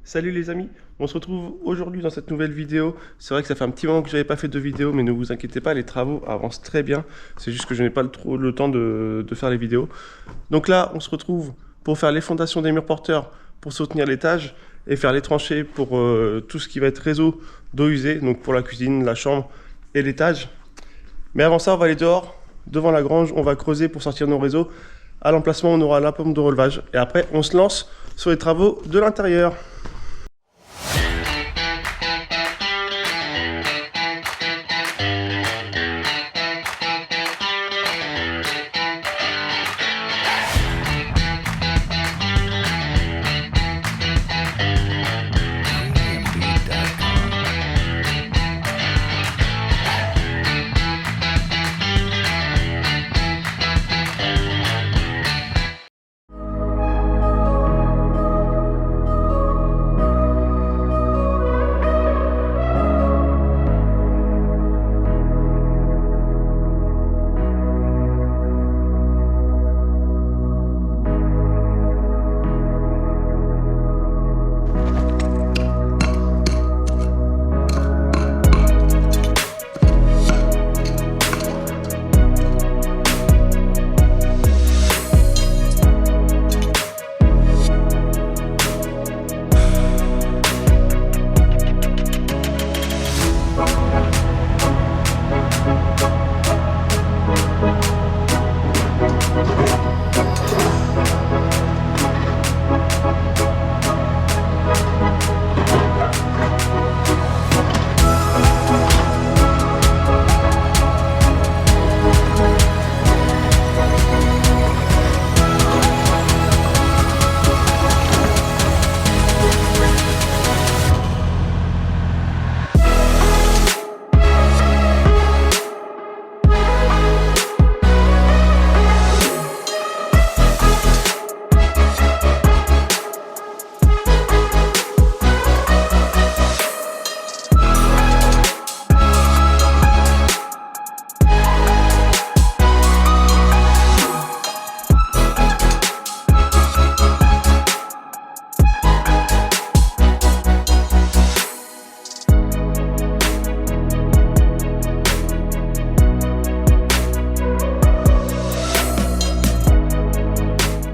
Salut les amis, on se retrouve aujourd'hui dans cette nouvelle vidéo. C'est vrai que ça fait un petit moment que j'avais pas fait de vidéo, mais ne vous inquiétez pas, les travaux avancent très bien. C'est juste que je n'ai pas le temps de faire les vidéos. Donc là, on se retrouve pour faire les fondations des murs porteurs, pour soutenir l'étage, et faire les tranchées pour tout ce qui va être réseau d'eau usée, donc pour la cuisine, la chambre et l'étage. Mais avant ça, on va aller dehors, devant la grange, on va creuser pour sortir nos réseaux. À l'emplacement, on aura la pompe de relevage. Et après, on se lance sur les travaux de l'intérieur.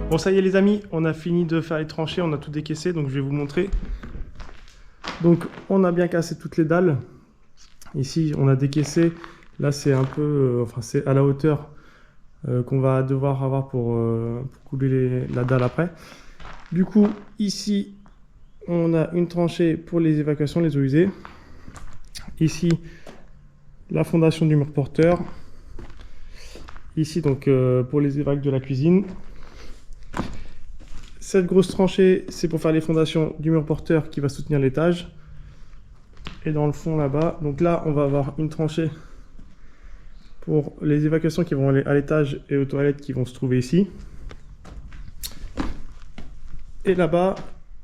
Bon, ça y est les amis, on a fini de faire les tranchées, on a tout décaissé, donc je vais vous montrer. Donc on a bien cassé toutes les dalles. Ici on a décaissé, là c'est un peu, enfin c'est à la hauteur qu'on va devoir avoir pour couler la dalle après. Du coup ici on a une tranchée pour les évacuations, les eaux usées. Ici la fondation du mur porteur. Ici donc pour les évacs de la cuisine. Cette grosse tranchée, c'est pour faire les fondations du mur porteur qui va soutenir l'étage. Et dans le fond là-bas, donc là on va avoir une tranchée pour les évacuations qui vont aller à l'étage et aux toilettes qui vont se trouver ici. Et là-bas,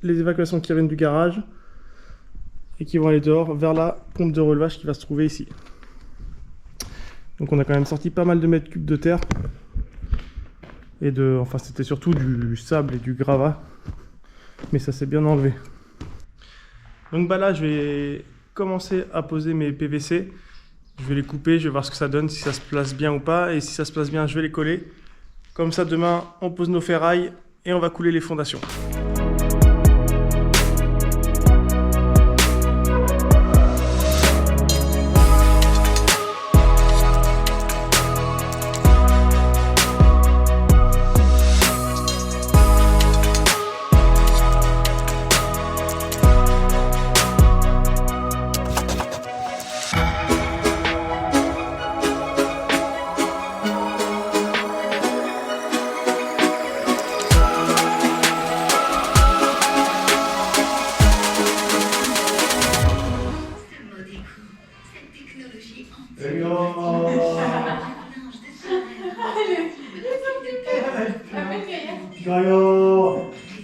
les évacuations qui viennent du garage et qui vont aller dehors vers la pompe de relevage qui va se trouver ici. Donc on a quand même sorti pas mal de mètres cubes de terre. Et enfin c'était surtout du sable et du gravat, mais ça s'est bien enlevé. Donc bah là je vais commencer à poser mes PVC, je vais les couper, je vais voir ce que ça donne, si ça se place bien ou pas, et si ça se place bien je vais les coller. Comme ça demain on pose nos ferrailles et on va couler les fondations. Gaïa,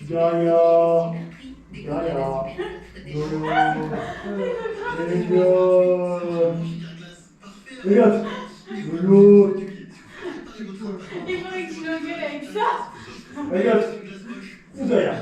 Gaïa, Gaïa, regarde, Lolo. Il faudrait que tu l'engueules avec ça. Regarde, Gaïa, Gaïa.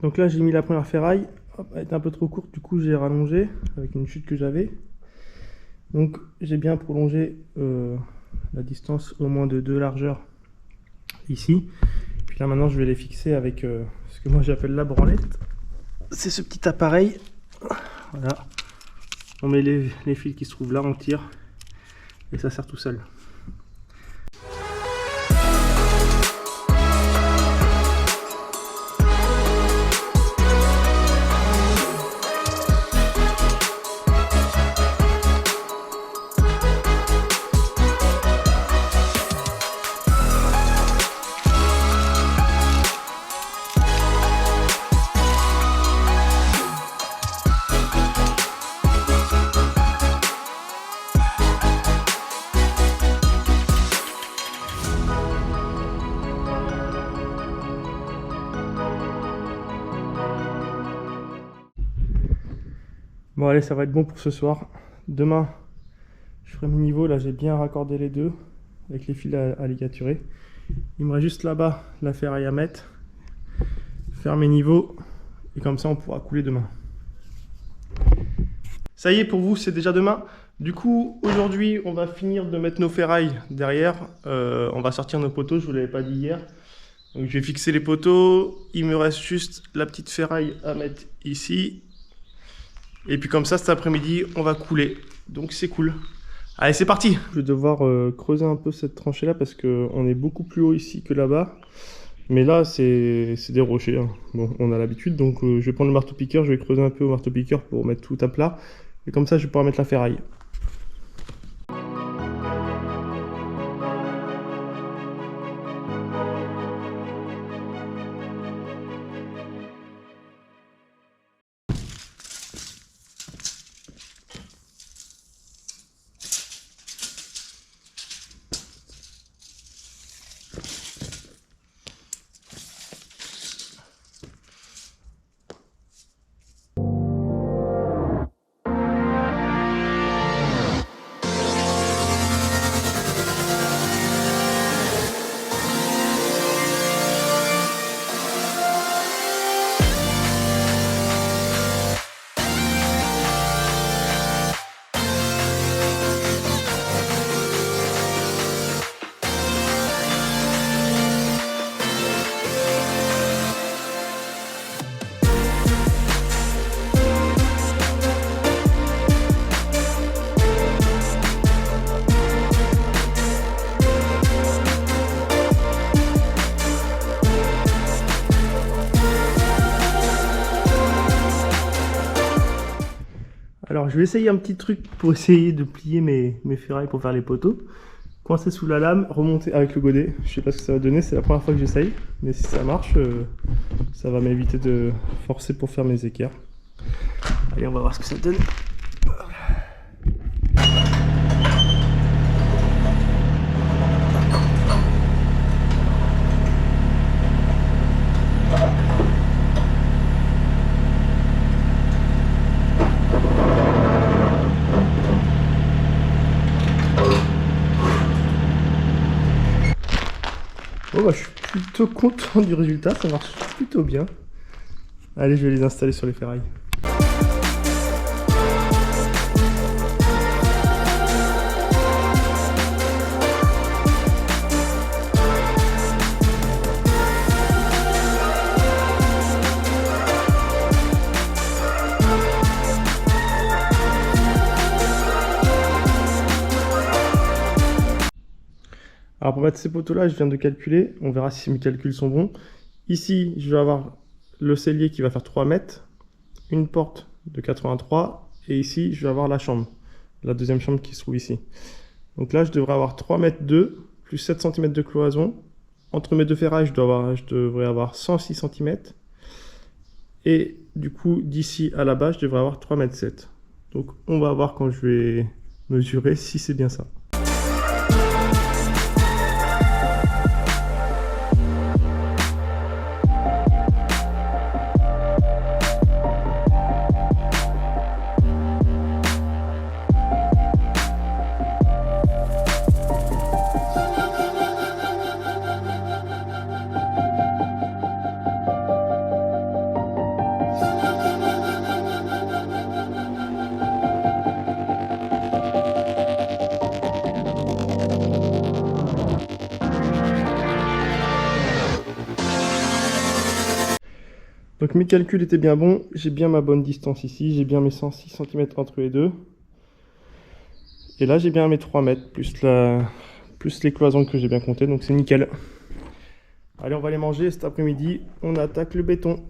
Donc là j'ai mis la première ferraille, hop, elle était un peu trop courte, du coup j'ai rallongé avec une chute que j'avais. Donc j'ai bien prolongé la distance au moins de 2 largeurs ici. Puis là maintenant je vais les fixer avec ce que moi j'appelle la branlette. C'est ce petit appareil. Voilà. On met les fils qui se trouvent là, on tire et ça sert tout seul. Bon allez, ça va être bon pour ce soir. Demain, je ferai mes niveaux. Là, j'ai bien raccordé les deux avec les fils à ligaturer. Il me reste juste là-bas la ferraille à mettre, faire mes niveaux et comme ça on pourra couler demain. Ça y est, pour vous, c'est déjà demain. Du coup, aujourd'hui, on va finir de mettre nos ferrailles derrière. On va sortir nos poteaux, je vous l'avais pas dit hier. Donc je vais fixer les poteaux. Il me reste juste la petite ferraille à mettre ici. Et puis comme ça, cet après-midi, on va couler. Donc c'est cool. Allez, c'est parti! Je vais devoir creuser un peu cette tranchée-là parce qu'on est beaucoup plus haut ici que là-bas. Mais là, c'est des rochers. Hein. Bon, on a l'habitude. Donc je vais prendre le marteau-piqueur, je vais creuser un peu au marteau-piqueur pour mettre tout à plat. Et comme ça, je vais pouvoir mettre la ferraille. Alors je vais essayer un petit truc pour essayer de plier mes ferrailles pour faire les poteaux. Coincer sous la lame, remonter avec le godet. Je sais pas ce que ça va donner, c'est la première fois que j'essaye. Mais si ça marche, ça va m'éviter de forcer pour faire mes équerres. Allez, on va voir ce que ça donne. Bon bah, je suis plutôt content du résultat, ça marche plutôt bien. Allez, je vais les installer sur les ferrailles. Alors pour mettre ces poteaux là, je viens de calculer, on verra si mes calculs sont bons. Ici, je vais avoir le cellier qui va faire 3 mètres, une porte de 83, et ici, je vais avoir la chambre, la deuxième chambre qui se trouve ici. Donc là, je devrais avoir 3 mètres 2, plus 7 cm de cloison. Entre mes deux ferrailles, je devrais avoir 106 cm. Et du coup, d'ici à là-bas, je devrais avoir 3 mètres 7. Donc on va voir quand je vais mesurer si c'est bien ça. Donc mes calculs étaient bien bons, j'ai bien ma bonne distance ici, j'ai bien mes 106 cm entre les deux. Et là j'ai bien mes 3 mètres, plus les cloisons que j'ai bien comptées, donc c'est nickel. Allez, on va aller manger, cet après-midi, on attaque le béton.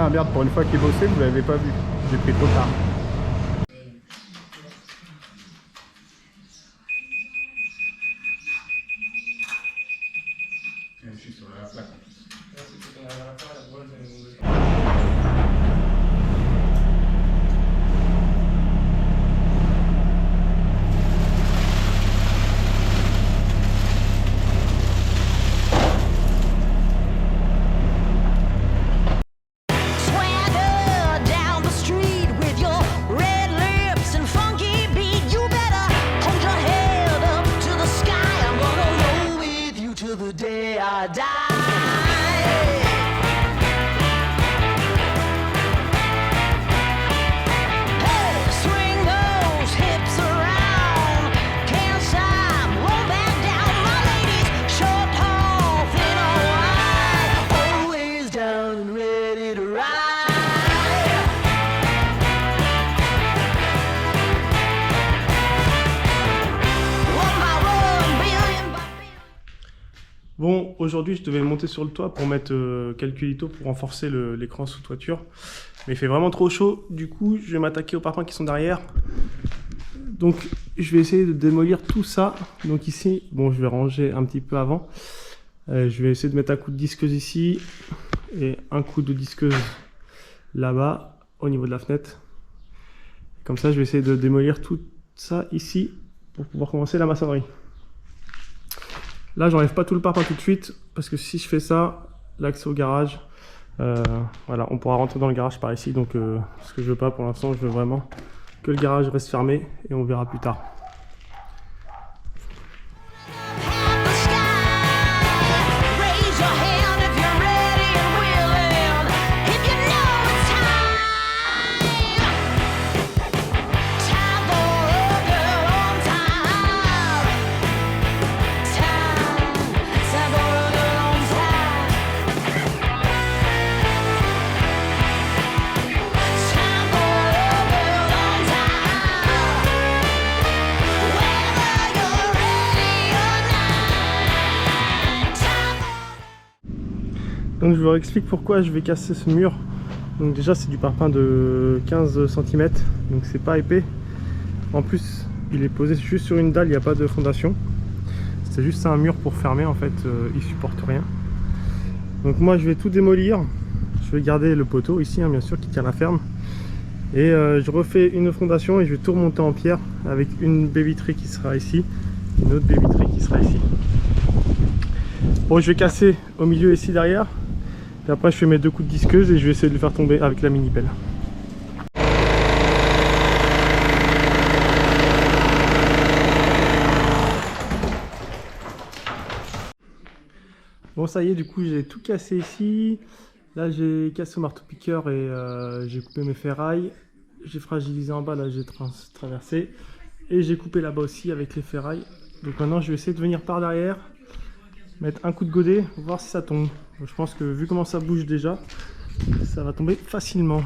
Ah merde, pour une fois qu'il bossait, vous l'avez pas vu. J'ai pris trop tard. Je suis sur la plaque. Bon, aujourd'hui je devais monter sur le toit pour mettre quelques pour renforcer l'écran sous toiture. Mais il fait vraiment trop chaud, du coup je vais m'attaquer aux parpaings qui sont derrière. Donc je vais essayer de démolir tout ça. Donc ici, bon je vais ranger un petit peu avant. Je vais essayer de mettre un coup de disqueuse ici et un coup de disqueuse là-bas au niveau de la fenêtre. Comme ça je vais essayer de démolir tout ça ici pour pouvoir commencer la maçonnerie. Là, j'enlève pas tout le parpaing tout de suite, parce que si je fais ça, l'accès au garage, voilà, on pourra rentrer dans le garage par ici. Donc, ce que je veux pas pour l'instant, je veux vraiment que le garage reste fermé et on verra plus tard. Donc je vous explique pourquoi je vais casser ce mur. Donc déjà c'est du parpaing de 15 cm, donc c'est pas épais. En plus il est posé juste sur une dalle, il n'y a pas de fondation. C'est juste un mur pour fermer en fait, il supporte rien. Donc moi je vais tout démolir. Je vais garder le poteau ici, hein, bien sûr, qui tient la ferme. Et je refais une fondation et je vais tout remonter en pierre avec une baie vitrée qui sera ici, une autre baie vitrée qui sera ici. Bon, je vais casser au milieu ici derrière. Et après je fais mes 2 coups de disqueuse et je vais essayer de le faire tomber avec la mini pelle. Bon, ça y est, du coup j'ai tout cassé ici. Là j'ai cassé au marteau piqueur et j'ai coupé mes ferrailles. J'ai fragilisé en bas, là j'ai traversé. Et j'ai coupé là-bas aussi avec les ferrailles. Donc maintenant je vais essayer de venir par derrière, mettre un coup de godet, voir si ça tombe. Donc, je pense que vu comment ça bouge déjà, ça va tomber facilement.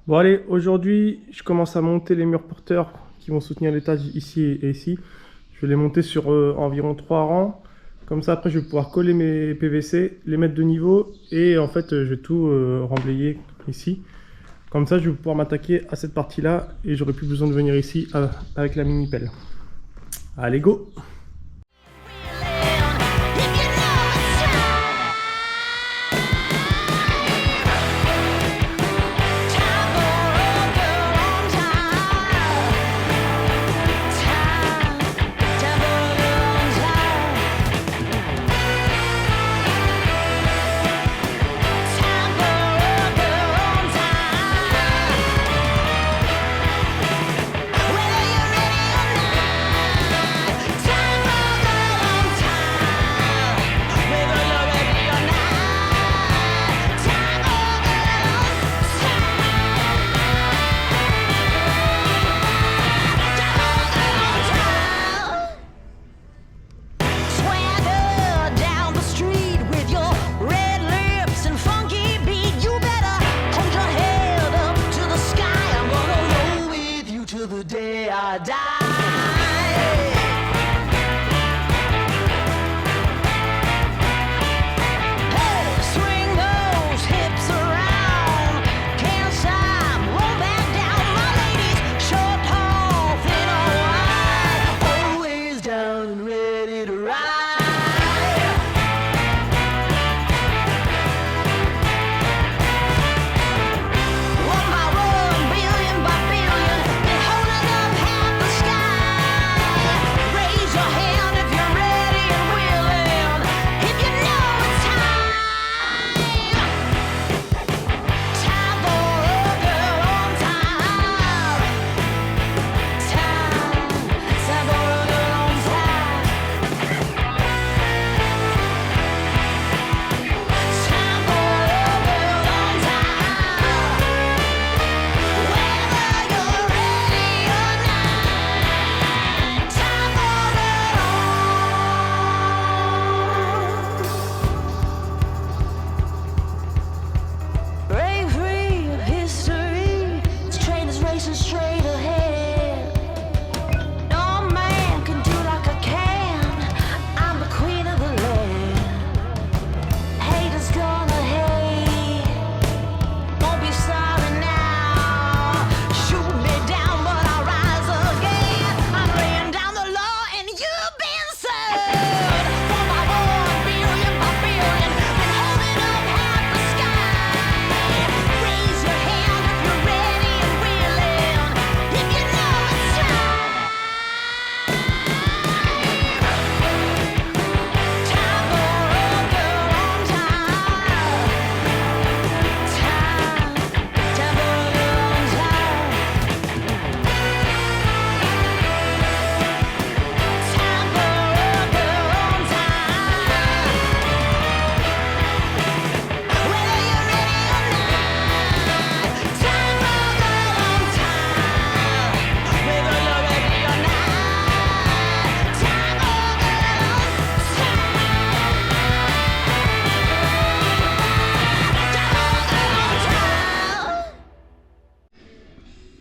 Bon allez, aujourd'hui je commence à monter les murs porteurs qui vont soutenir l'étage ici et ici. Je vais les monter sur environ 3 rangs. Comme ça après je vais pouvoir coller mes PVC, les mettre de niveau et en fait je vais tout remblayer ici. Comme ça je vais pouvoir m'attaquer à cette partie là et j'aurai plus besoin de venir ici avec la mini pelle. Allez go! Time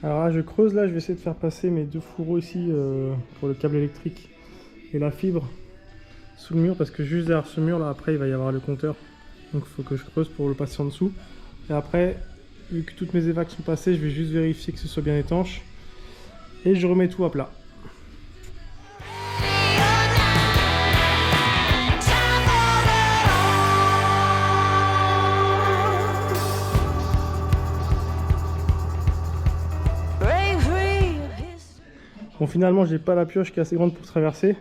Alors là, je creuse là, je vais essayer de faire passer mes 2 fourreaux ici pour le câble électrique et la fibre sous le mur parce que juste derrière ce mur là, après il va y avoir le compteur. Donc il faut que je creuse pour le passer en dessous. Et après, vu que toutes mes évacs sont passées, je vais juste vérifier que ce soit bien étanche. Et je remets tout à plat. Bon, finalement j'ai pas la pioche qui est assez grande pour traverser.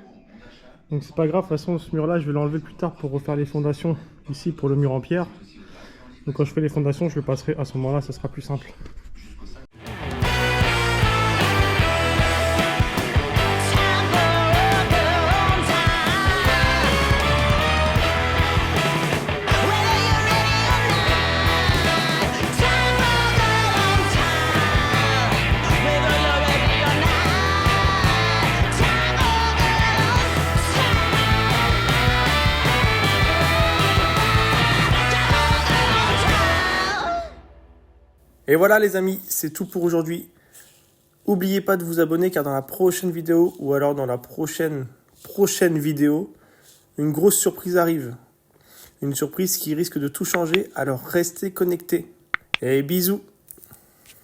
Donc c'est pas grave, de toute façon ce mur là je vais l'enlever plus tard pour refaire les fondations ici pour le mur en pierre. Donc quand je fais les fondations je le passerai à ce moment là, ça sera plus simple. Et voilà les amis, c'est tout pour aujourd'hui. N'oubliez pas de vous abonner car dans la prochaine vidéo ou alors dans la prochaine vidéo, une grosse surprise arrive. Une surprise qui risque de tout changer, alors restez connectés. Et bisous!